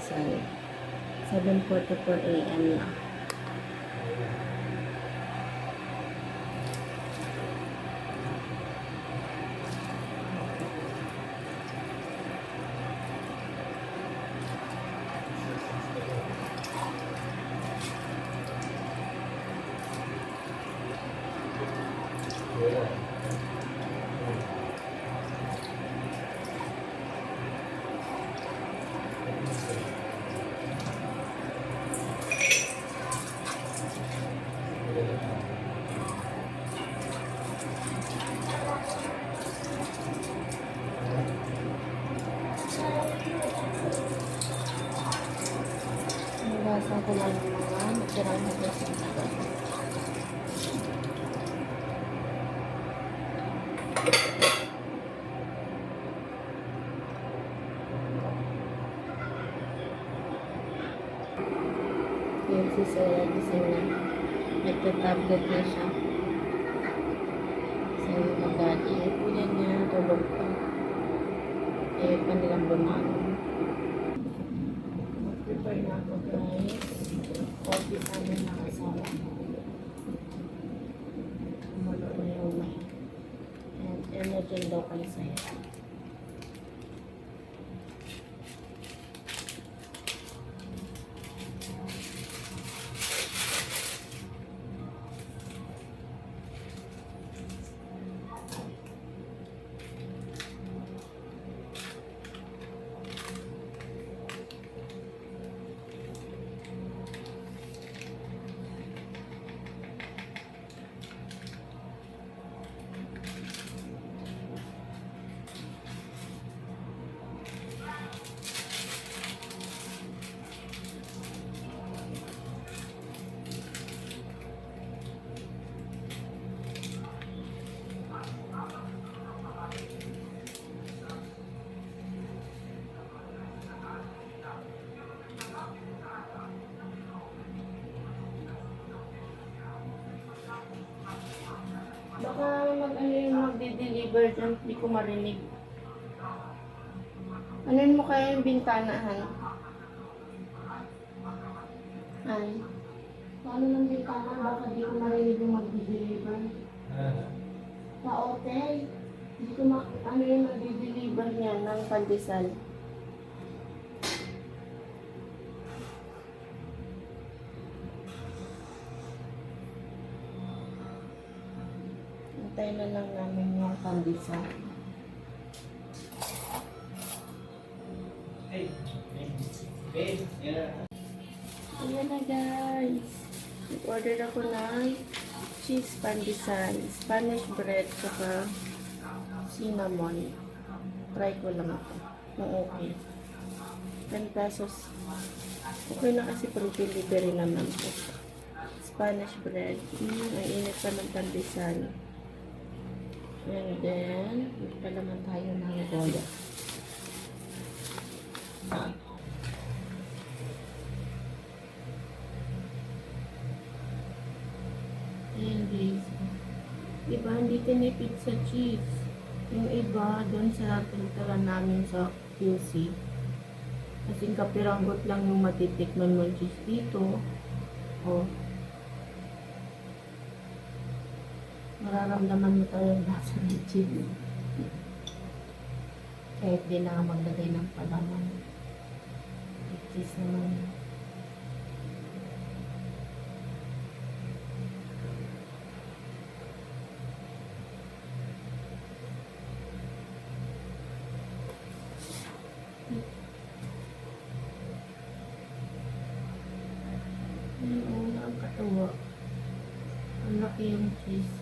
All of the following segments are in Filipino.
pandesal. 7:44 AM na. Nabasa ko lang yung mga natirang na blessing dito. Yung si Sarah gising na. Nagtatablet na siya. Kasi mag-daddy. Kuya niya, tulog pa. Eh, panilang bumangon. Mag-prepare na ako, guys. Coffee sa amin na kasama. Umulo na yung may. And energy daw kayo sa'yo. Baka mag-ano yung magde-deliver dyan, hindi ko marinig. Anuin mo kaya yung bintana, Han? Ay. Paano ng bintana? Baka di ko marinig yung magde-deliver. Sa hotel. Hindi ko ano yung magde-deliver niya ng pandesal. Antayin na lang namin yung pandesal. Ayan na guys. Order ako ng cheese pandesal, Spanish bread, saka cinnamon. Try ko lang ito. Kung okay. 10 pesos. Okay na kasi pang delivery naman po. Spanish bread. Ang init pa ng pandesal. And then, pa naman tayo ng goya. Ayan guys. Diba, hindi tinipid sa cheese. Yung iba, doon sa pintaran namin sa QC. Kasing kapiranggot lang yung matitikman mo cheese dito. O. Mararamdaman mo tayo yung lasa ng cheese. Kahit di na maglagay ng palaman. Cheese naman. Ayun, ang katawa. Ang laki yung cheese.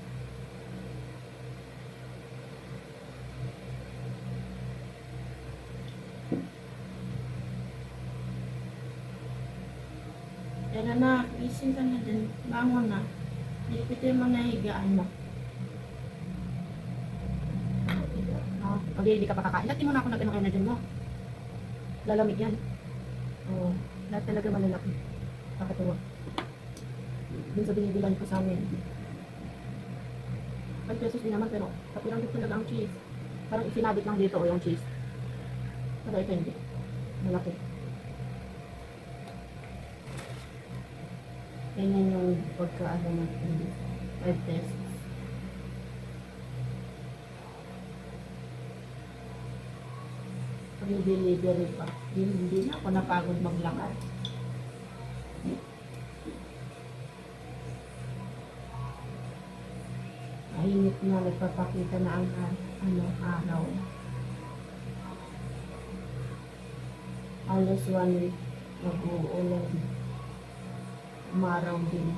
Yan na, gising ka na din. Bangon na. Lipitin mo na higaan mo. Pag hindi ka pakakain, latin mo na ako nag-energy mo. Lalamig yan. Oo. Lahat talaga malalaki. Nakakatuwa. Dun sa binibilan ko sa amin. 5 pesos din naman, pero kapirang dito talaga ang cheese. Parang isinabit lang dito o yung cheese. Pero ito hindi. Malaki. Ganyan yung pagkaano natin. 5 pesos. Pag-delivery pa. Hindi na ako napagod maglakad. Mainit na, nagpapakita na ang araw. Halos 1 week mag-uulan. Umaraw din.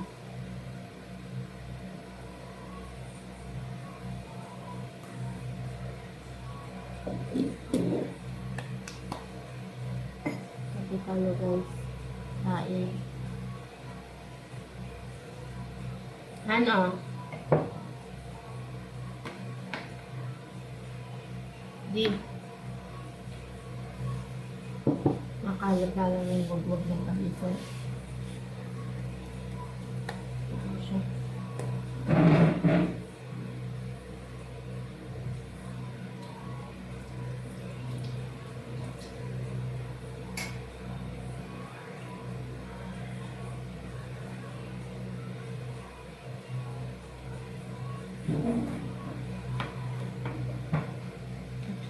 Sabi tayo guys, kain. Ano? Di. Makalat na lang yung wag-wag ng kabisa. Siya.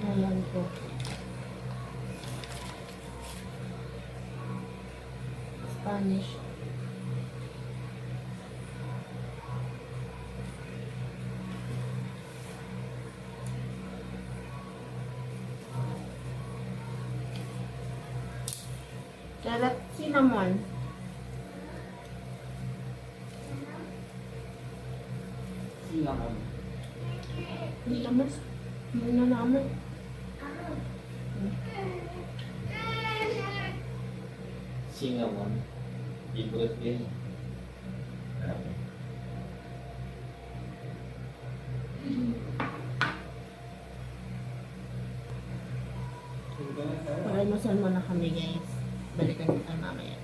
Ayan po. Spanish. Salat cinnamon. Cinnamon. Hindi naman. Hindi na naman. Cinnamon. Favorite din. Mag-almusal muna kami guys. Balikan kita mamaya.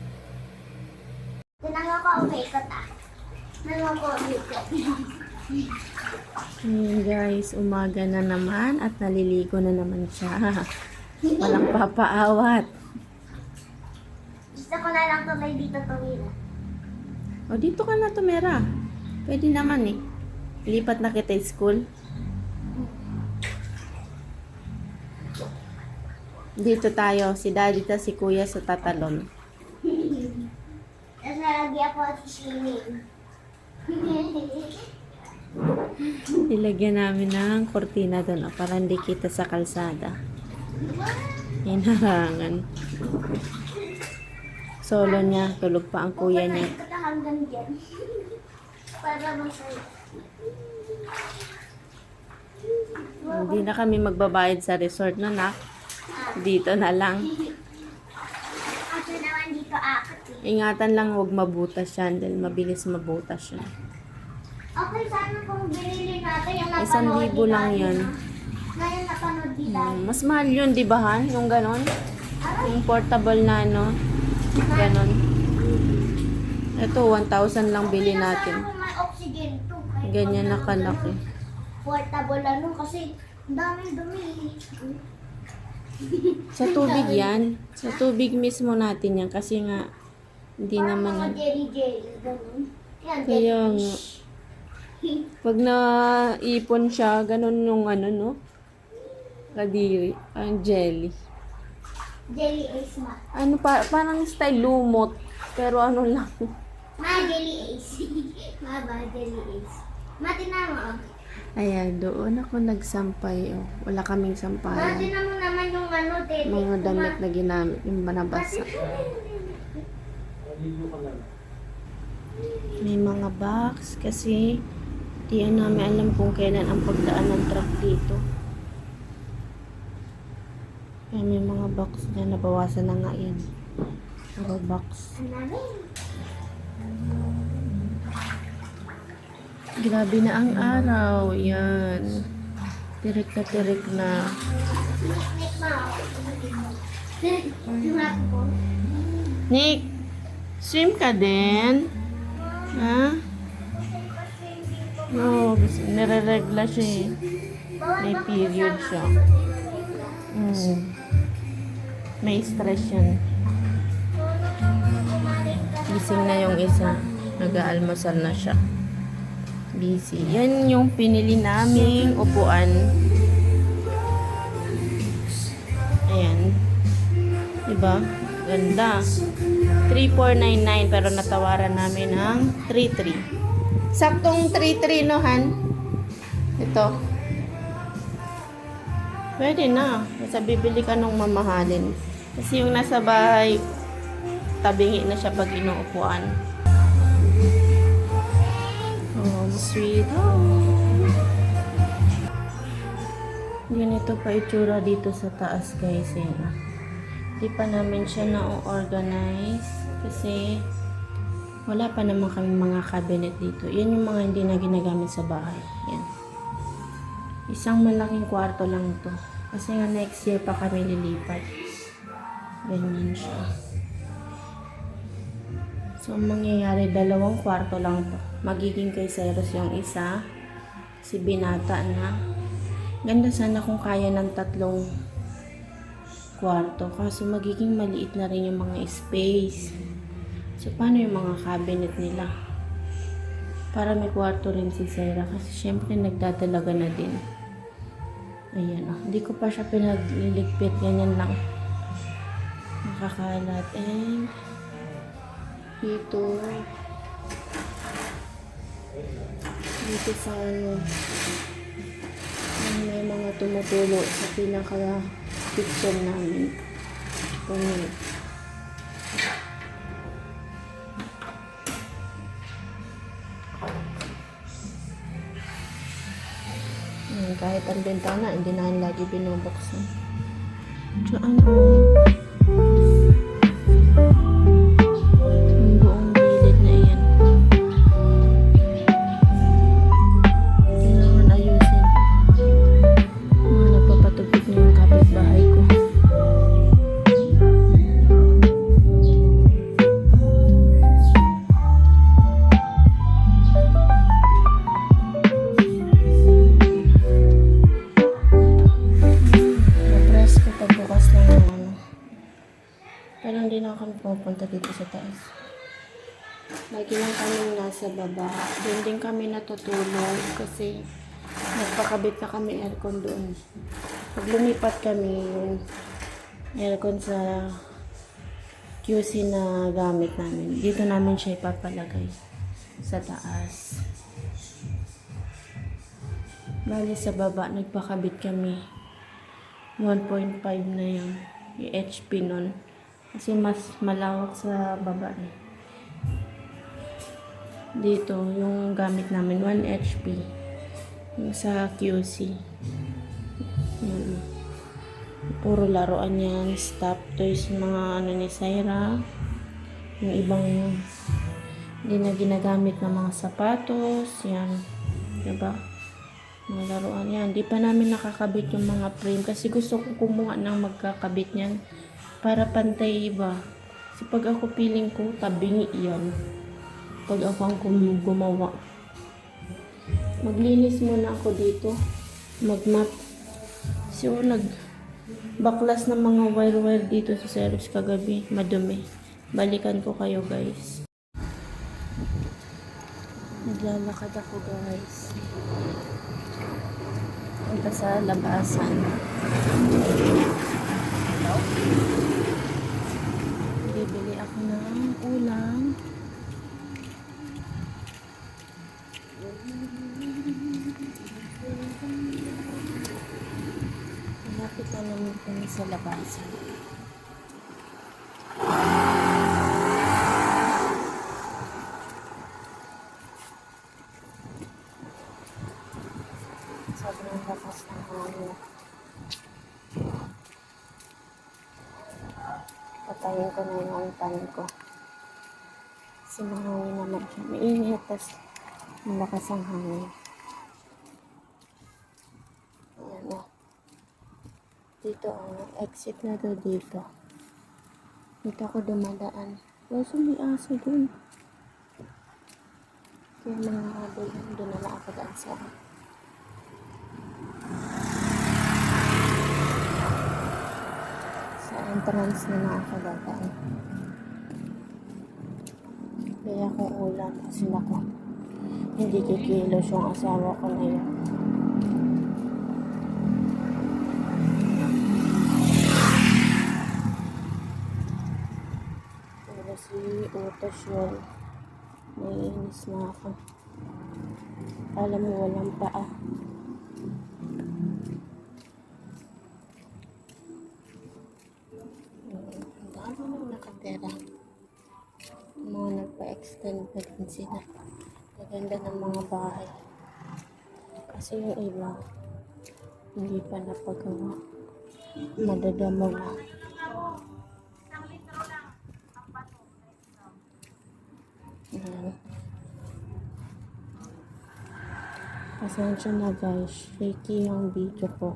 Tinanong ko ang makeup Tinanong ko ang makeup. Ayan guys, umaga na naman at naliligo na naman siya. Walang papaawat. Gusto ko na lang tuloy dito tumira. O dito ka na tumira. Pwede naman eh. Lipat na kita school. Dito tayo, si daddy ta si kuya sa tatalon. Tapos nalagi ako at swimming. Nilagyan namin ng kortina doon para hindi kita sa kalsada. Hinarangan. Solo niya, tulog pa ang kuya niya. Pupunta ko hanggang dyan. Para masaya. Hindi na kami magbabayad sa resort na dito na lang. Ako naman dito akit eh. Ingatan lang huwag mabutas yan dahil mabilis mabutas yan. Okay, sana kung binili natin yung 1,000 lang yan. Ngayon napanood di dahil. Mas mahal yun, di ba han? Yung ganon? Yung portable na ano? Ganon. Ito, 1,000 lang bili natin. Sana kung may oxygen to. Kahit Ganyan pag na kalaki. portable ano kasi dami dumi. Sa tubig yan. Sa tubig mismo natin yan. Kasi nga, hindi Parang naman. mga jelly, ganun. Yan, Kaya nga. jellyfish. Pag naipon siya, ganon yung ano, no? Kadiri. Ang jelly. Jelly ace ma. Ano pa, parang style lumot. Pero ano lang. Ma, jelly ace. Ma ba, jelly ace. Ma, tinama. Ayan, doon ako nagsampay. Oh. Wala kaming Ma, sampayan. tinama naman yung ano, jelly. Mga damit na ginamit, yung manabasa. May mga box kasi di namin alam kung kailan ang pagdaan ng truck dito. Kaya may mga box na nabawasan na nga yan. Mga box. Ang dami. Grabe na ang araw. Yan. Tirik na tirik na. Nick, ma. Tinama ko. Nick, swim ka din? Ha? No, nire-regla siya eh. May period siya. May stress yan. Gising na yung isa. Nag-aalmusal na siya. Busy. Yan yung pinili naming upuan. Ayan. Diba? Ganda. 3,499 pero natawaran namin ng 3,300. Saktong 3,300 no, Han? Ito. Pwede na. Basta bibili ka nung mamahalin. Kasi yung nasa bahay, tabingi na siya pag inuupuan. Home sweet home. Ganito pa itsura dito sa taas, guys. Hindi pa namin siya na-organize kasi wala pa naman kami mga cabinet dito. Yan yung mga hindi na ginagamit sa bahay. Yan. Isang malaking kwarto lang to. Kasi nga next year pa kami lilipat. Ganyan siya. So, ang mangyayari, 2 kwarto lang to. Magiging kay Cyrus yung isa. Si binata na. Ganda sana kung kaya ng 3 kwarto. Kaso magiging maliit na rin yung mga space. So, paano yung mga cabinet nila? Para may kwarto rin si Sarah. Kasi syempre nagdadalaga na din. Ayan. Hindi ko pa siya pinagliligpit. Ganyan lang. Nakakalat. And dito sa may mga tumutulo sa pinaka kitchen namin. Kahit ang bintana, hindi na lagi binubuksan. Diyan yung buong gilid na iyan. Kailangan ayusin. Mga nagpapatugtog na yung kapitbahay ko. Pero hindi na kami pupunta dito sa taas. Lagi lang kami nasa baba. Doon din kami natutulog kasi nagpakabit na kami aircon doon. Pag lumipat kami, yung aircon sa QC na gamit namin, dito namin siya ipapalagay sa taas. Bali sa baba, nagpakabit kami 1.5 na yung HP nun. Kasi mas malawak sa baba eh. Dito, yung gamit namin, 1 HP. Yung sa QC. Yan. Puro laruan yan. Stop toys, mga ano ni Syra. Yung ibang hindi na ginagamit na mga sapatos. Yan. Diba? Mga laruan yan. Di pa namin nakakabit yung mga frame. Kasi gusto ko kumuha ng magkakabit niyan. Para pantay iba. Kasi pag ako feeling ko, tabingi yan. Pag ako ang gumawa. Maglinis muna ako dito. Mag-map. So, nagbaklas ng mga wire-wire dito sa Cyrus kagabi. Madumi. Balikan ko kayo, guys. Naglalakad ako, guys. Punta sa labasan. Bibili ako ng ulam. Malapit na naman kami sa labasan. Sobrang lakas ng hangin. Patayin ko na yung pan ko. Kasi mahangin naman siya. Mainit, tas malakas ang hangin. Ayan o. Dito exit na to dito. Dito ako dumadaan. Kaso may aso dun. Kaya mga habol doon na lang ako daan sa entrance na nakakadaan. Kaya kung ulam kasi nako, hindi kikilos yung asawa ko na yun. Pero si utos yun. Naiinis na ako. Alam mo walang paa. Ang dami nang nakatera. Mga nagpa-extend pa din sila. Maganda ng mga bahay. Kasi yung iba, hindi pa napagawa. Madadamo na. Ayan. Pasensya na guys, shaky yung video ko.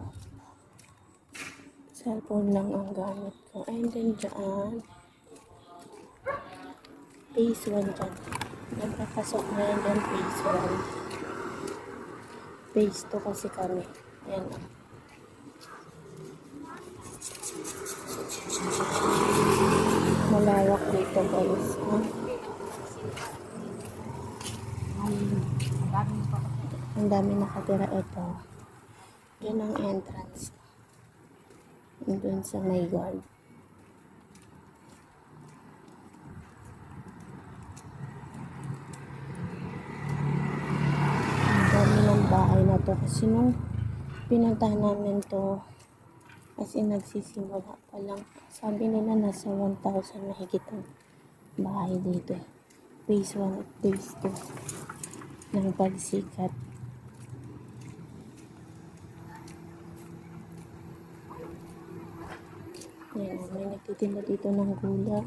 Cellphone lang ang gamit ko. And then dyan, phase 1 dyan. Nagpapasok na yan dyan, phase 1. Phase 2 kasi kami. Ayan o. Malawak dito guys. Ha? Ang dami nakatira ito. Yan ang entrance. Doon sa may guard. Ang dami ng bahay na to kasi nung pinuntahan namin to, as in nagsisimula pa lang. Sabi nila nasa 1,000 na higit ang bahay dito. Phase 1 at phase 2 ng pagsikat. Yan, may nagtitinda dito ng gulay.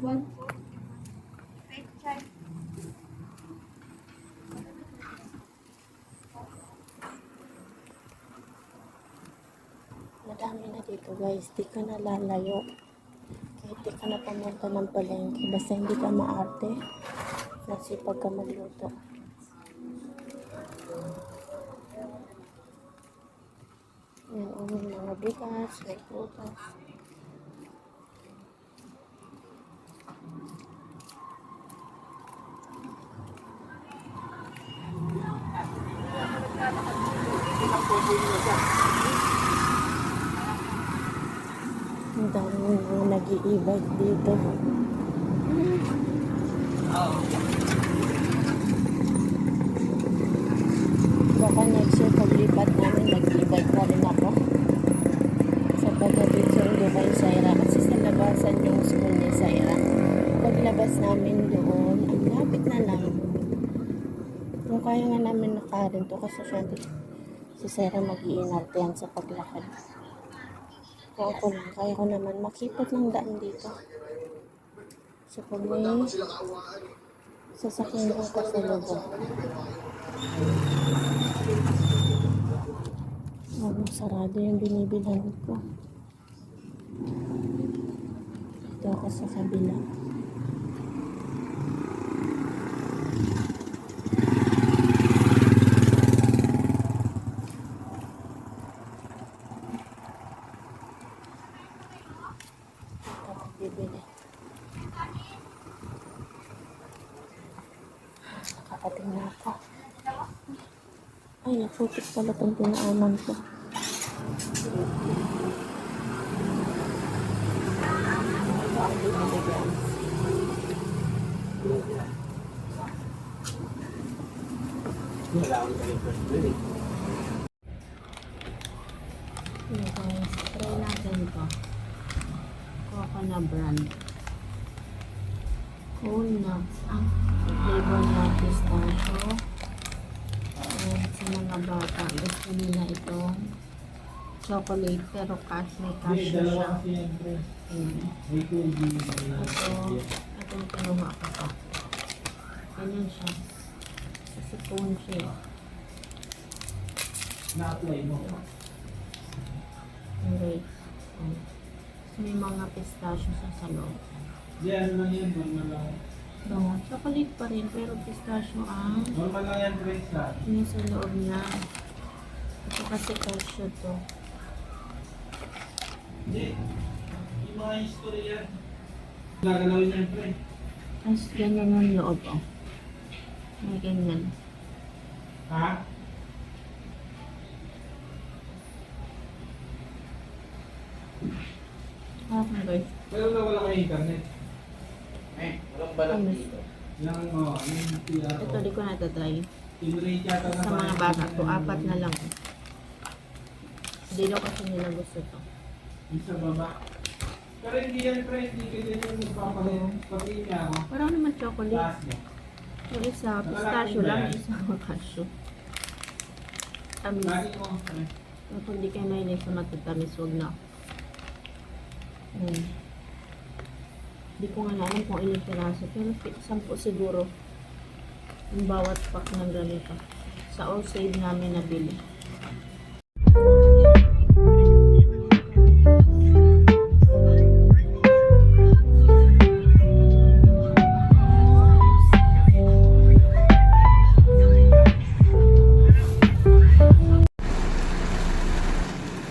Madami na dito guys, di ka na lalayo. Kahit di ka na pumunta ng palengke, basta hindi ka maarte, nasipag ka magluto. Yan, may mga bigas, may prutas. Ang dami mga nag-i-e-bike dito. Baka next year paglipat namin, nag-e-bike na rin ako. Sa pagdating sa Dubai, Saira. Kasi sa labasan yung school ni Saira. Paglabas namin doon, ang lapit na lang. Kung kaya nga namin nakarin to kasi syempre si Saira mag-iinarte yan sa paglakad. Kung ako lang, kaya ko naman makipot ng daan dito. So pag may sasakyan yung kasalubong. Sarado yung binibilhan ko. Dito ako sa kabila. Bibili. Nakakating na ako. Ay, nafocus pala itong pinaaman ko. Ito ang bibili guys. Ito guys, try natin ito. Coconut brand. Cool nuts. Ang flavor na pistachio. And sa mga bata, gusto nila itong chocolate pero may cashew siya. Itong kinuha ko pa. Ganyan siya. Kasi cone siya. Na-apply mo. Okay. May mga pistachio sa loob. Yan lang yan, normal lang. No, chocolate pa rin pero pistachio ang Normal lang yan, Grace ha. yun sa loob niya. Ito kasi cashew to. Hindi. Yung mga history yan. Gagalawin yan, Grace. Tapos ganyan yung loob oh. May ganyan. Ha? Okay guys. Pero na wala kayo internet. Walang balat Ano? dito. Yung PR. Ito di ko natatry. Tinrate yata na Sa mga parang- bata to, 4 na lang. Hindi daw kasi nila gusto to. Yung sa baba. Pero hindi yan, pre. Hindi ka din yung magpapalit. Pati niya ako. Parang naman chocolate. Taas niya. Yung isa, pistachio lang. Yung isa, cashew. Tamis. Lagi mo, pre. Kung hindi kayo mahilig sa matatamis, huwag na. Hindi ko nga alam kung ilang piraso. Pero 10 siguro. Yung bawat pack ng ganito. Sa All Save namin nabili.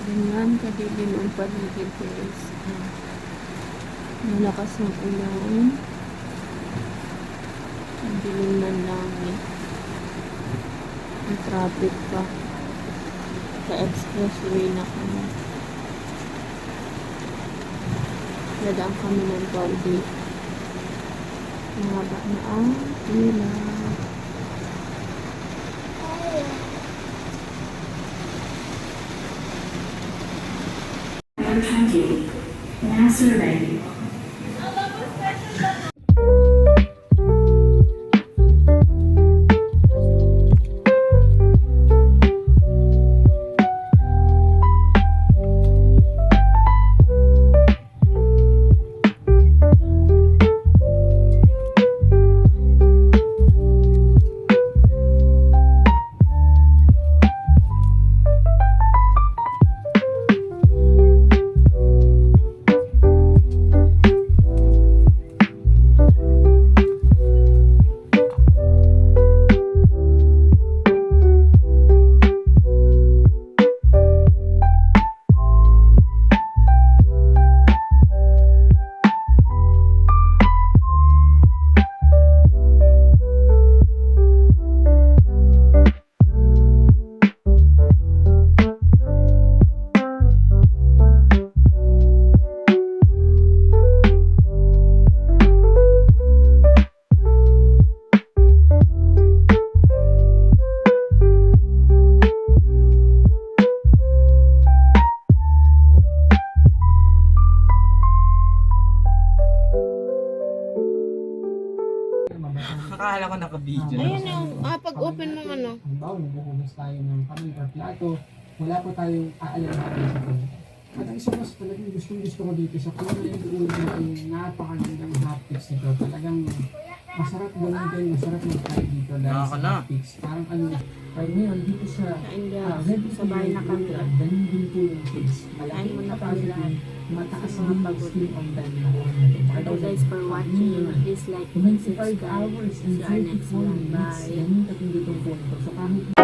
Ganyan kadilim ang paligid guys. Malakas ang ulan. Ang dilim ng langit. Ang traffic pa. Sa expressway na kami. Nadaan kami ng Dolby. Mahaba na ang pila. Nasser ready. Akala ko naka-video. Ayun yung, pag-open mo ano. Halimbawa, naghuhugas tayo ng kamay or plato, wala po tayong aalalahanin sa phone. At ang isa mas talagang gustong-gusto ko dito sa kung ano yung ulo natin, napakagandang haptics nito. Talagang masarap gamitin, masarap mag-try dito dahil Ako sa na. haptics. Parang ano, kaya ngayon dito sa Kain Red guys. Sabay na kami. ganun din po yung kids. Kain mo na kami capacity, lahat. mataas Sa mga din yung pagod. sleep on time na Thank you guys for watching. Please like and 25 subscribe. hours and See you our next 34 one. minutes. Bye. Ganun katindi itong phone ko. So kahit